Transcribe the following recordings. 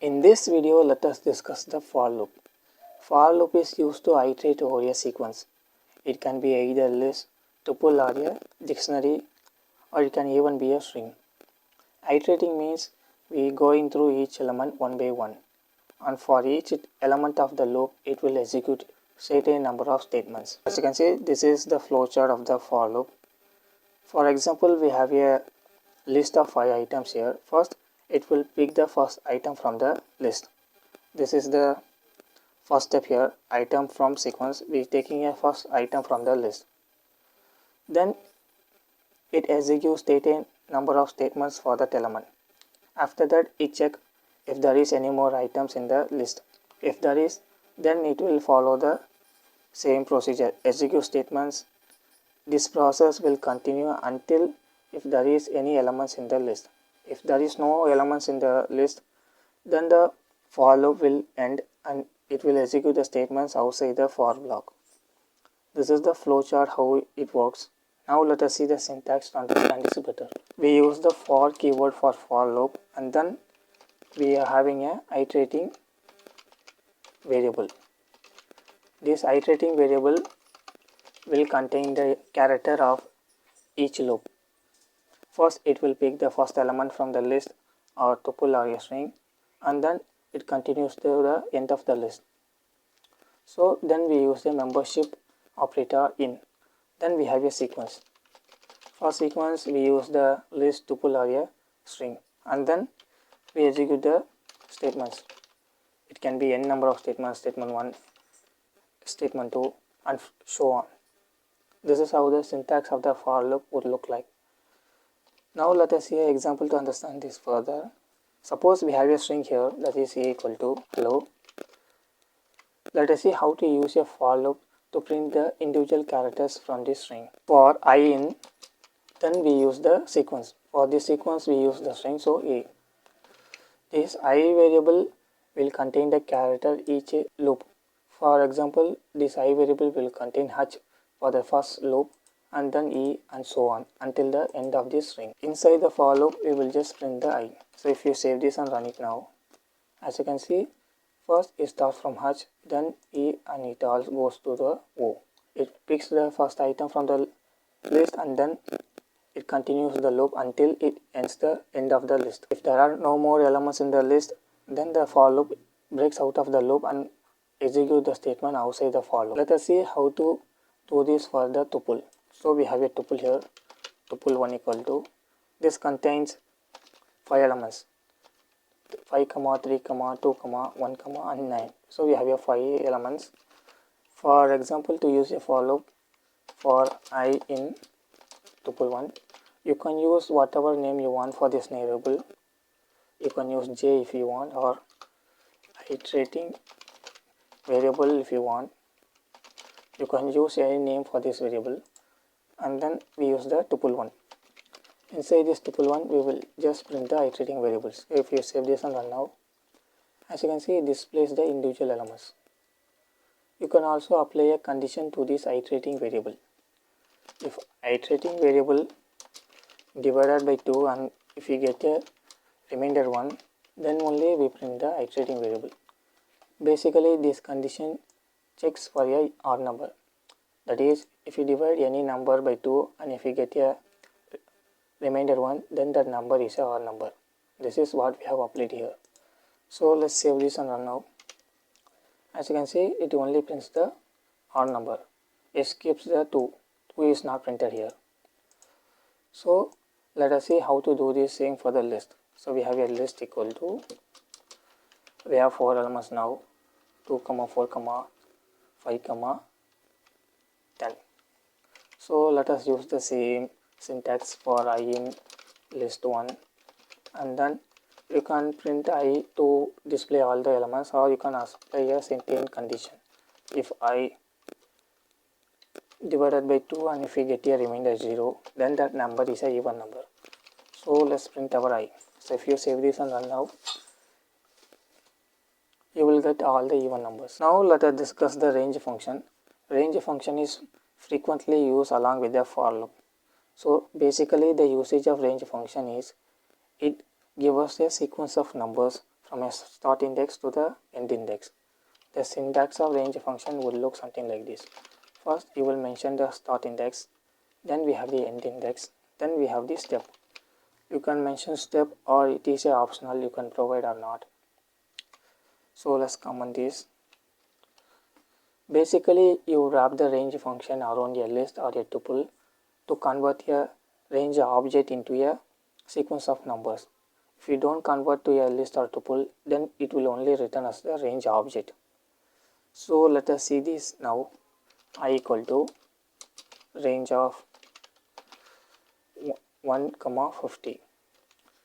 In this video, let us discuss the for loop. For loop is used to iterate over a sequence. It can be either a list, tuple or a dictionary, or it can even be a string. Iterating means we going through each element one by one, and for each element of the loop, it will execute certain number of statements. As you can see, this is the flowchart of the for loop. For example, we have a list of 5 items here. First, it will pick the first item from the list. This is the first step here, item from sequence. We are taking a first item from the list. Then it executes certain number of statements for that element. After that, it checks if there is any more items in the list. If there is, then it will follow the same procedure, execute statements. This process will continue until if there is any elements in the list. If there is no elements in the list, then the for loop will end and it will execute the statements outside the for block. This is the flowchart how it works. Now let us see the syntax to understand this better. We use the for keyword for loop, and then we are having a iterating variable. This iterating variable will contain the character of each loop. First, it will pick the first element from the list or tuple or a string, and then it continues to the end of the list. So then we use the membership operator in. Then we have a sequence. For sequence, we use the list, tuple or a string, and then we execute the statements. It can be n number of statements, statement 1, statement 2, and so on. This is how the syntax of the for loop would look like. Now let us see an example to understand this further. Suppose we have a string here that is a equal to hello. Let us see how to use a for loop to print the individual characters from this string. For I in, then we use the sequence. For this sequence we use the string, so a. This I variable will contain the character each loop. For example, this I variable will contain h for the first loop, and then e, and so on until the end of this string. Inside the for loop, we will just print the I. So if you save this and run it now, as you can see, first it starts from h, then e, and it all goes to the o. It picks the first item from the list, and then it continues the loop until it ends the end of the list. If there are no more elements in the list, then the for loop breaks out of the loop and execute the statement outside the for loop. Let us see how to do this for the tuple. So we have a tuple here, tuple 1 equal to, this contains 5 elements, 5, 3, 2, 1, and 9. So we have a 5 elements. For example, to use a for loop for I in tuple 1, you can use whatever name you want for this variable. You can use j if you want, or iterating variable if you want. You can use any name for this variable, and then we use the tuple 1. Inside this tuple 1, we will just print the iterating variables. If you save this and run now, as you can see, it displays the individual elements. You can also apply a condition to this iterating variable. If iterating variable divided by 2, and if you get a remainder 1, then only we print the iterating variable. Basically, this condition checks for a odd number. That is, if you divide any number by 2 and if you get a remainder 1, then that number is a odd number. This is what we have applied here. So let's save this and run now. As you can see, it only prints the odd number. It skips the 2. 2 is not printed here. So let us see how to do this same for the list. So we have a list equal to, we have 4 elements now, 2, 4, 5, 10. So let us use the same syntax for I in list 1, and then you can print I to display all the elements, or you can apply a certain condition. If I divided by 2 and if we get a remainder 0, then that number is a even number. So let's print our I. So if you save this and run now, you will get all the even numbers. Now let us discuss the range function. Range function is frequently used along with the for loop. So basically the usage of range function is, it gives us a sequence of numbers from a start index to the end index. The syntax of range function would look something like this. First you will mention the start index, then we have the end index, then we have the step. You can mention step or it is a optional, you can provide or not. So let's comment this. Basically you wrap the range function around a list or a tuple to convert a range object into a sequence of numbers. If you don't convert to a list or tuple, then it will only return as the range object. So let us see this now. I equal to range of 1, 50.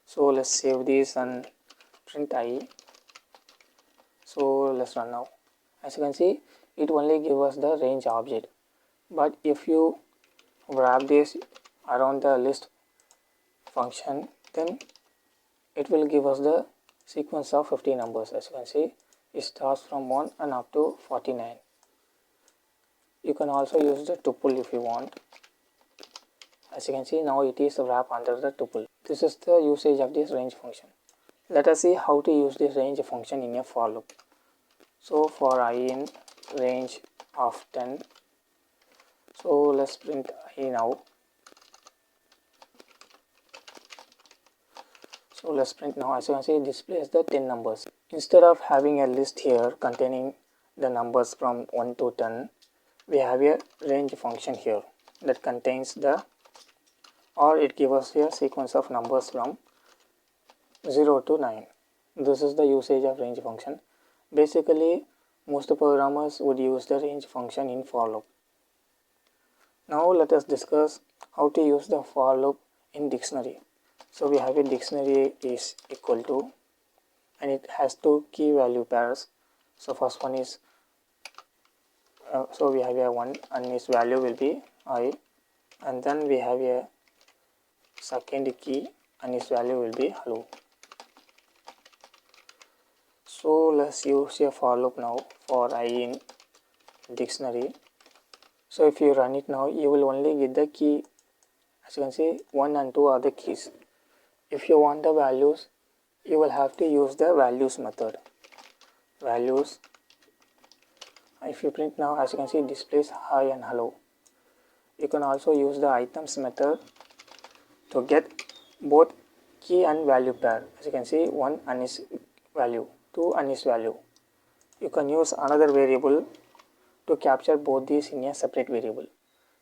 So let's save this and print I. So let's run now. As you can see, it only gives us the range object. But if you wrap this around the list function, then it will give us the sequence of 50 numbers. As you can see, it starts from 1 and up to 49. You can also use the tuple if you want. As you can see, now it is wrapped under the tuple. This is the usage of this range function. Let us see how to use this range function in a for loop. So for I in range of 10, so let's print I now. So let's print now. As you can see, it displays the 10 numbers. Instead of having a list here containing the numbers from 1 to 10, we have a range function here that contains the, or it gives us a sequence of numbers from 0 to 9. This is the usage of range function. Basically, most programmers would use the range function in for loop. Now let us discuss how to use the for loop in dictionary. So we have a dictionary is equal to, and it has two key value pairs. So first one is, so we have a 1 and its value will be I, and then we have a second key and its value will be hello. So let's use a for loop now for I in dictionary. So if you run it now, you will only get the key. As you can see, 1 and 2 are the keys. If you want the values, you will have to use the values method. Values. If you print now, as you can see, it displays hi and hello. You can also use the items method to get both key and value pair. As you can see, 1 and its value, 2 and its value. You can use another variable to capture both these in a separate variable.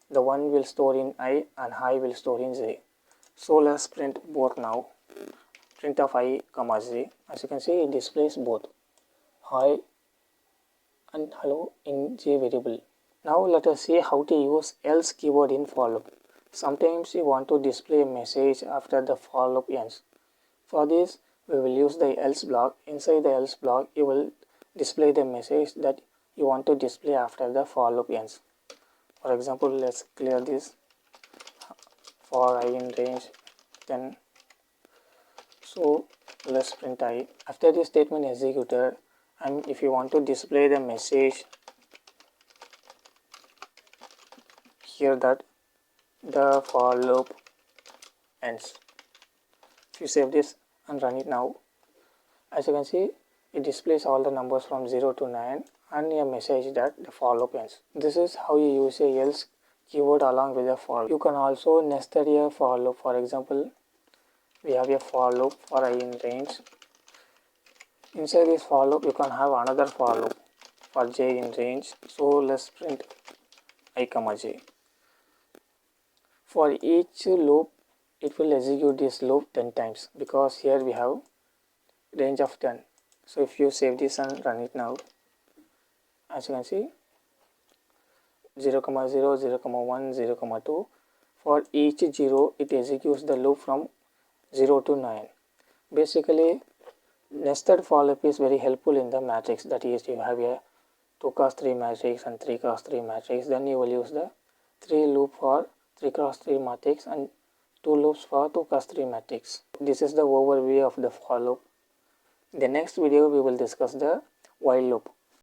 The one will store in I and I will store in j. So let's print both now. Print of I comma j. As you can see, it displays both hi and hello in j variable. Now let us see how to use else keyword in for loop. Sometimes you want to display a message after the for loop ends. For this, we will use the else block. Inside the else block, you will display the message that you want to display after the for loop ends. For example, let's clear this for I in range 10. So let's print I. After this statement executed, and if you want to display the message here that the for loop ends. If you save this and run it now, as you can see, it displays all the numbers from 0 to 9 and a message that the for loop ends. This is how you use a else keyword along with a for loop. You can also nested a for loop. For example, we have a for loop for I in range. Inside this for loop, you can have another for loop for j in range. So let's print I comma j. For each loop, it will execute this loop 10 times because here we have range of 10. So if you save this and run it now, as you can see, 0, 0, 0, 1, 0, 2. For each 0, it executes the loop from 0 to 9. Basically, nested for loop is very helpful in the matrix. That is, you have a 2 cross 3 matrix and 3 cross 3 matrix. Then you will use the 3 loop for 3 cross 3 matrix and 2 loops for 2 cross 3 matrix. This is the overview of the for loop. In the next video, we will discuss the while loop.